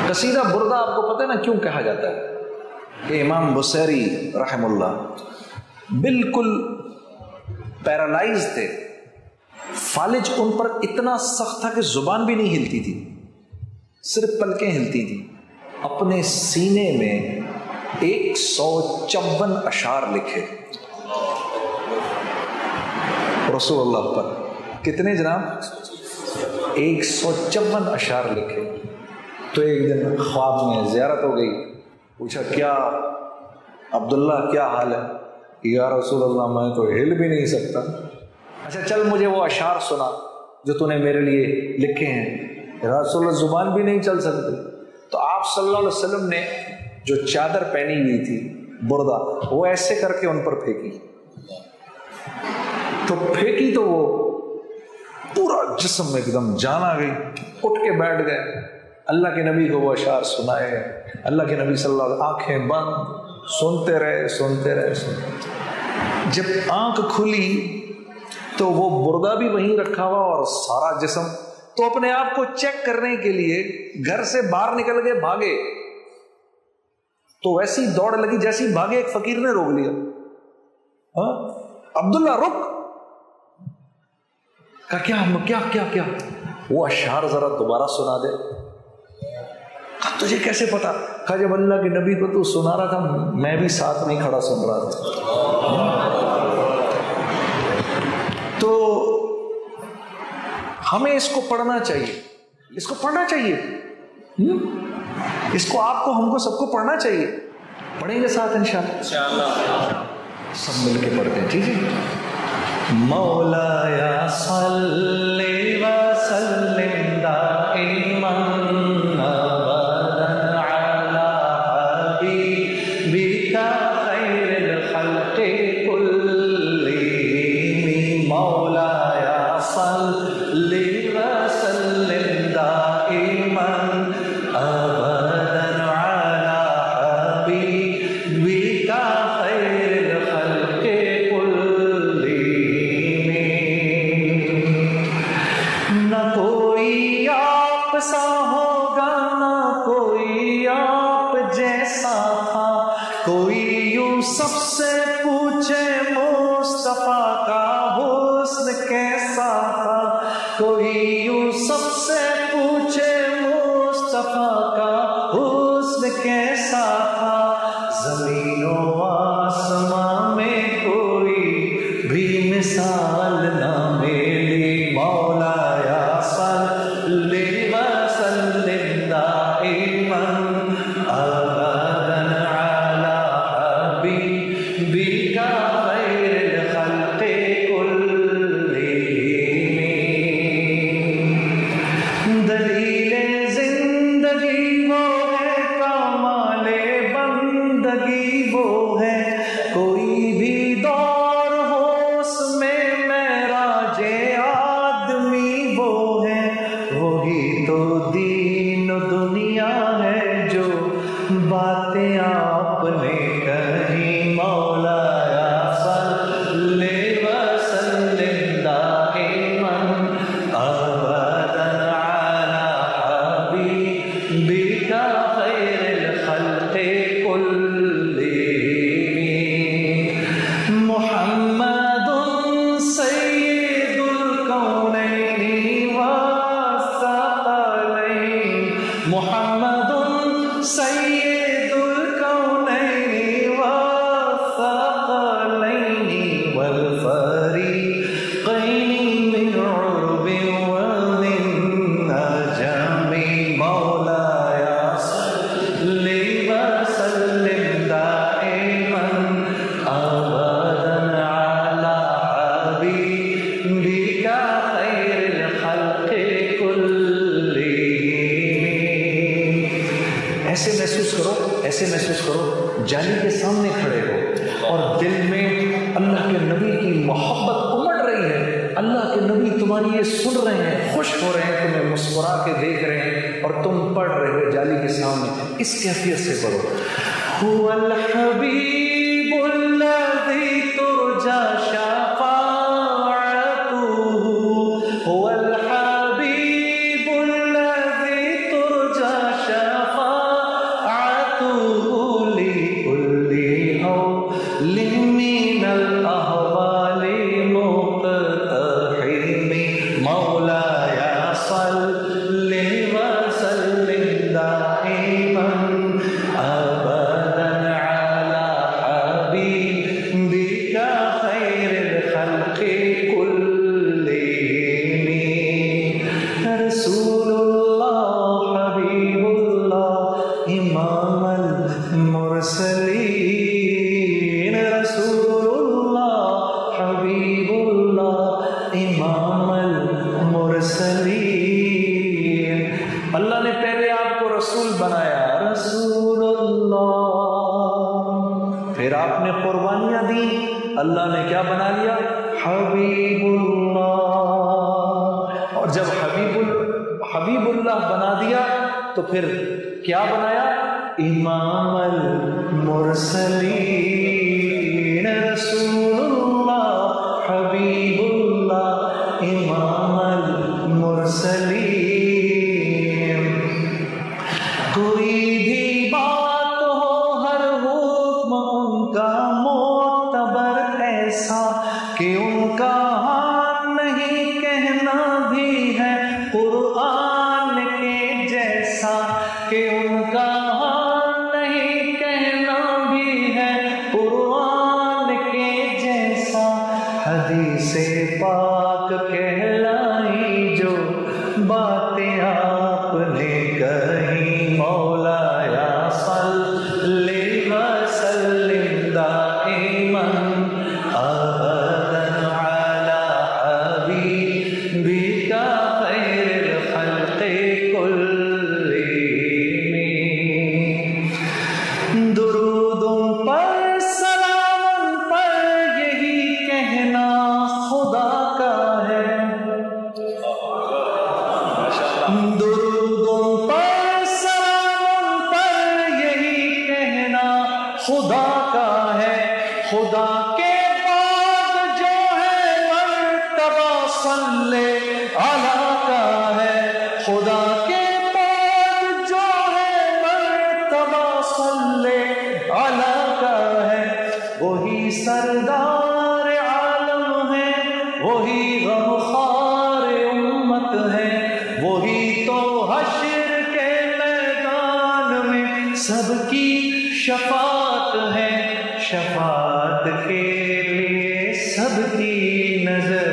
قصیدہ بردہ آپ کو پتہ ہے نا کیوں کہا جاتا ہے؟ کہ امام بصیری رحم اللہ بالکل پیرالائز تھے، فالج ان پر اتنا سخت تھا کہ زبان بھی نہیں ہلتی تھی، صرف پلکیں ہلتی تھی. اپنے سینے میں 154 اشعار لکھے رسول اللہ پر. کتنے جناب؟ 154 اشعار لکھے. تو ایک دن خواب میں زیارت ہو گئی، پوچھا کیا عبداللہ کیا حال ہے؟ یا رسول اللہ میں تو ہل بھی نہیں سکتا. اچھا چل مجھے وہ اشعار سنا جو تو نے میرے لیے لکھے ہیں. رسول اللہ زبان بھی نہیں چل سکتے. تو آپ صلی اللہ علیہ وسلم نے جو چادر پہنی ہوئی تھی بردہ، وہ ایسے کر کے ان پر پھینکی. تو پھینکی تو وہ پورا جسم میں ایک دم جان آ گئی، اٹھ کے بیٹھ گئے. اللہ کے نبی کو وہ اشعار سنائے. اللہ کے نبی صلی اللہ علیہ وسلم آنکھیں بند سنتے رہے سنتے رہے سنتے. جب آنکھ کھلی تو وہ بردہ بھی وہیں رکھا ہوا اور سارا جسم. تو اپنے آپ کو چیک کرنے کے لیے گھر سے باہر نکل کے بھاگے. تو ویسی دوڑ لگی جیسی بھاگے، ایک فقیر نے روک لیا. عبداللہ رک. کہا کیا کیا کیا؟ وہ اشعار ذرا دوبارہ سنا دے. کہا تجھے کیسے پتا؟ کہا جب اللہ کے نبی کو تو سنا رہا تھا میں بھی ساتھ نہیں کھڑا سن رہا تھا. تو ہمیں اس کو پڑھنا چاہیے، اس کو پڑھنا چاہیے، اس کو آپ کو ہم کو سب کو پڑھنا چاہیے. پڑھیں گے ساتھ انشاءاللہ. سب مل کے پڑھتے ہیں، ٹھیک ہے؟ مولایا صلی وسلم دائما ابدا علی حبیبک خیر الخلق کلہم. مولایا صلی وسلم دائما ابدا علی حبیبک خیر الخلق کلہم. نہ کوئی آپ سا ہوگا نہ کوئی آپ جیسا تھا. کوئی یوں سب سے پوچھے مصطفیٰ کا حسن کیسا تھا. کوئی یوں سب سے پوچھے مصطفیٰ کا حسن کیسا تھا. زمین و آسمان میں کوئی بھی مثال نہ ملی. مولایا صلی وسلم دائما ابدا علی حبیبک خیر الخلق کلہم. دلیل زندگی وہ ہے، کمال بندگی وہ ہے. کوئی بھی دور ہو اس میں معراج آدمی وہ ہے. وہی تو دین و دنیا ہے جو باتیں آپ نے کہیں. مولایا صلی وسلم دائما ابدا علی حبیبک خیر الخلق کلہم. محمد سید الکونین والثقلین. محمد سید الکونین والثقلین والفریقین من عرب ومن عجم. مولایا صلی وسلم دائما ابدا علی حبیبک خیر الخلق کلہم. ایسے محسوس کرو، ایسے محسوس کرو جالی کے سامنے کھڑے ہو اور دل میں اللہ کے نبی کی محبت امڑ رہی ہے. اللہ کے نبی تمہاری یہ سن رہے ہیں، خوش ہو رہے ہیں، تمہیں مسکرا کے دیکھ رہے ہیں اور تم پڑھ رہے ہو جالی کے سامنے. اس کیفیت سے پڑھو. هو الحبیب الذی ترجى شفاعته. هو الحبیب الذی ترجى شفاعته. رسول بنایا رسول اللہ، پھر آپ نے قربانیاں دی، اللہ نے کیا بنا لیا؟ حبیب اللہ۔ اور جب حبیب اللہ بنا دیا تو پھر کیا بنایا؟ امام المرسلین رسول اللہ حبیب اللہ امام المرسلین۔ کوئی بھی بات ہو ہر حکم ان کا معتبر ایسا کہ ان کا ہاں نہیں کہنا بھی ہے قرآن کے جیسا، کہ ان کا ہاں نہیں کہنا بھی ہے قرآن کے جیسا۔ حدیث پاک کہلائی جو باتیں آپ نے کہیں، مولا یا صلی وسلم دائما ابدا علی حبیبک خیر الخلق کلہم۔ درودوں پر سلام پر یہی کہنا خدا کا ہے، درودوں پر سلام پر یہی کہنا خدا کا ہے۔ خدا کے بعد جو ہے مرتبہ صلی علی کا ہے، خدا کے بعد جو ہے مرتبہ صلی علی کا ہے۔ وہی سردار عالم ہے، وہی غمخوار امت ہے، وہی تو حشر کے میدان میں سب کی شفاعت ہے، شفاعت کے لیے سب کی نظر